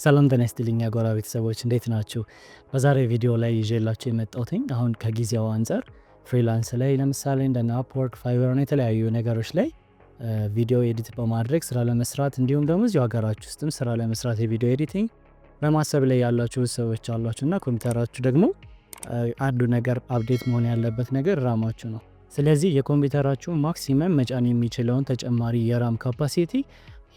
ሰላም ጤና ይስጥልኝ የጎራ ቤተሰቦች እንዴት ናችሁ? በዛሬው ቪዲዮ ላይ ይዤላችሁ የመጣሁት አሁን ከጊዜው አንፃር ፍሪላንስ ላይ ለምሳሌ እንደነ አፕወርክ፣ ፋይቨር እና የተለያዩ ነገሮች ላይ ቪዲዮ ኤዲት በማድረግ ስራ ለመስራት እንዲሁም ደግሞ እዚሁ ሀገራችሁ ውስጥም ስራ ለመስራት የቪዲዮ ኤዲቲንግ በማሰብ ላይ ያላችሁ ሰዎች አሏችሁና ኮምፒውተራችሁ ደግሞ አንዱ ነገር አፕዴት መሆን ያለበት ነገር ራማችሁ ነው። ስለዚህ የኮምፒውተራችሁ ማክሲመም መጫን የሚችለውን ተጨማሪ የራም ካፓሲቲ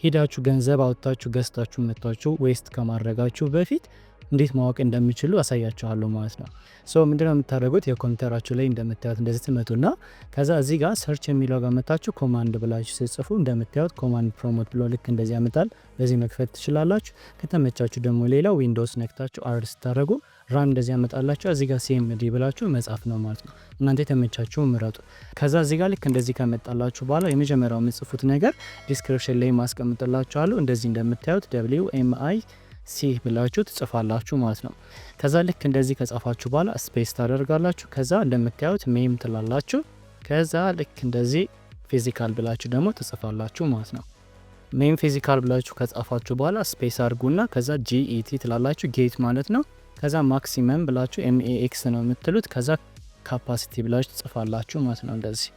ሄዳችሁ ገንዘብ አውጥታችሁ ገዝታችሁ መጥታችሁ ዌስት ከማድረጋችሁ በፊት እንዴት ማወቅ እንደሚችሉ አሳያችኋለሁ ማለት ነው። ምንድነው የምታደርጉት? የኮምፒውተራችሁ ላይ እንደምታዩት እንደዚህ ትመጡና ከዛ እዚህ ጋር ሰርች የሚለው ጋር መጣችሁ ኮማንድ ብላችሁ ስትጽፉ እንደምታዩት ኮማንድ ፕሮሞት ብሎ ልክ እንደዚህ ያመጣል። በዚህ መክፈት ትችላላችሁ። ከተመቻችሁ ደግሞ ሌላ ዊንዶውስ ነክታችሁ አር ስታደርጉ ራን እንደዚህ ያመጣላችሁ። እዚህ ጋር ሲኤምዲ ብላችሁ መጻፍ ነው ማለት ነው። እናንተ የተመቻችሁ ምረጡ። ከዛ እዚህ ጋር ልክ እንደዚህ ከመጣላችሁ በኋላ የመጀመሪያው የምጽፉት ነገር ዲስክሪፕሽን ላይ ማስቀምጥላችኋለሁ። እንደዚህ እንደምታዩት WMIC ብላችሁ ትጽፋላችሁ ማለት ነው። ከዛ ልክ እንደዚህ ከጻፋችሁ በኋላ ስፔስ ታደርጋላችሁ። ከዛ እንደምታዩት ሜም ትላላችሁ። ከዛ ልክ እንደዚህ ፊዚካል ብላችሁ ደግሞ ትጽፋላችሁ ማለት ነው። ሜም ፊዚካል ብላችሁ ከጻፋችሁ በኋላ ስፔስ አድርጉና ከዛ GET ትላላችሁ፣ ጌት ማለት ነው። ከዛ ማክሲመም ብላችሁ MAX ነው የምትሉት። ከዛ ካፓሲቲ ብላችሁ ትጽፋላችሁ ማለት ነው እንደዚህ።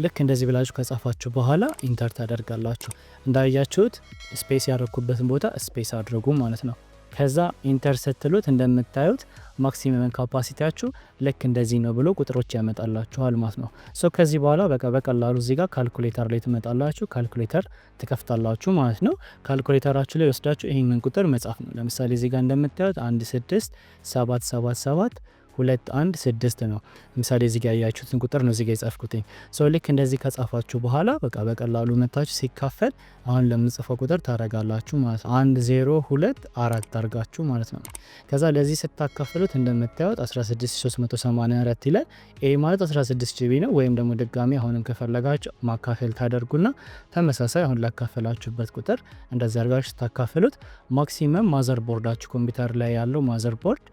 ልክ እንደዚህ ብላችሁ ከጻፋችሁ በኋላ ኢንተር ታደርጋላችሁ። እንዳያችሁት ስፔስ ያደረኩበትን ቦታ ስፔስ አድርጉ ማለት ነው። ከዛ ኢንተር ስትሉት እንደምታዩት ማክሲመም ካፓሲቲያችሁ ልክ እንደዚህ ነው ብሎ ቁጥሮች ያመጣላችኋል ማለት ነው። ከዚህ በኋላ በቀላሉ እዚህ ጋር ካልኩሌተር ላይ ትመጣላችሁ። ካልኩሌተር ትከፍታላችሁ ማለት ነው። ካልኩሌተራችሁ ላይ ወስዳችሁ ይሄንን ቁጥር መጻፍ ነው። ለምሳሌ እዚህ ጋር እንደምታዩት 16777 216 ነው። ለምሳሌ እዚህ ጋር ያያችሁትን ቁጥር ነው እዚህ ጋር የጻፍኩትኝ። ልክ እንደዚህ ከጻፋችሁ በኋላ በቀላሉ መታችሁ ሲካፈል አሁን ለምጽፈው ቁጥር ታረጋላችሁ ማለት ነው። 1024 ታርጋችሁ ማለት ነው። ከዛ ለዚህ ስታካፍሉት እንደምታዩት 16384 ይላል። ይሄ ማለት 16 ጂቢ ነው። ወይም ደግሞ ድጋሚ አሁንም ከፈለጋችሁ ማካፈል ታደርጉና ተመሳሳይ አሁን ላካፈላችሁበት ቁጥር እንደዚህ አርጋችሁ ስታካፍሉት ማክሲመም ማዘርቦርዳችሁ ኮምፒውተር ላይ ያለው ማዘርቦርድ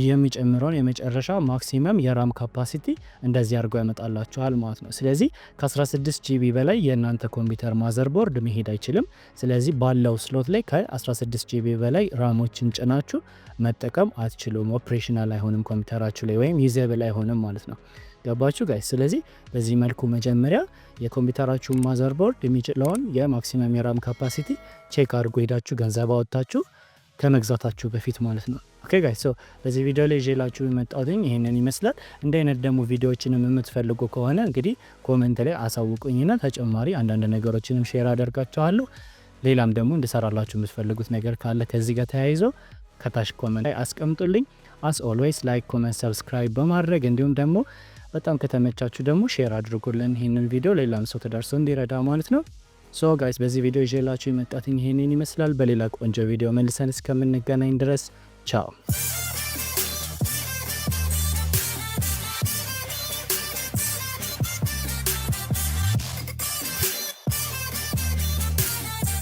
የሚጨምረውን የመጨረሻ ማክሲመም የራም ካፓሲቲ እንደዚህ አድርገው ያመጣላችኋል ማለት ነው። ስለዚህ ከ16 ጂቢ በላይ የእናንተ ኮምፒውተር ማዘርቦርድ መሄድ አይችልም። ስለዚህ ባለው ስሎት ላይ ከ16 ጂቢ በላይ ራሞችን ጭናችሁ መጠቀም አትችሉም። ኦፕሬሽናል አይሆንም ኮምፒውተራችሁ ላይ ወይም ዩዘብል አይሆንም ማለት ነው። ገባችሁ ጋይስ? ስለዚህ በዚህ መልኩ መጀመሪያ የኮምፒውተራችሁ ማዘርቦርድ የሚችለውን የማክሲመም የራም ካፓሲቲ ቼክ አድርጎ ሄዳችሁ ገንዘብ አወጣችሁ ከመግዛታችሁ በፊት ማለት ነው። ኦኬ ጋይስ በዚህ ቪዲዮ ላይ ይዤላችሁ የመጣሁት ይሄንን ይመስላል። እንደ አይነት ደግሞ ቪዲዮዎችንም የምትፈልጉ ከሆነ እንግዲህ ኮሜንት ላይ አሳውቁኝና ተጨማሪ አንዳንድ ነገሮችንም ሼር አደርጋችኋለሁ። ሌላም ደግሞ እንድሰራላችሁ የምትፈልጉት ነገር ካለ ከዚህ ጋር ተያይዞ ከታች ኮሜንት ላይ አስቀምጡልኝ። አስ ኦልዌይስ ላይክ፣ ኮሜንት፣ ሰብስክራይብ በማድረግ እንዲሁም ደግሞ በጣም ከተመቻችሁ ደግሞ ሼር አድርጉልን ይሄንን ቪዲዮ ሌላም ሰው ተደርሶ እንዲረዳ ማለት ነው። ጋይስ በዚህ ቪዲዮ ይዤላችሁ የመጣሁት ይሄንን ይመስላል። በሌላ ቆንጆ ቪዲዮ መልሰን እስከምንገናኝ ድረስ ቻው።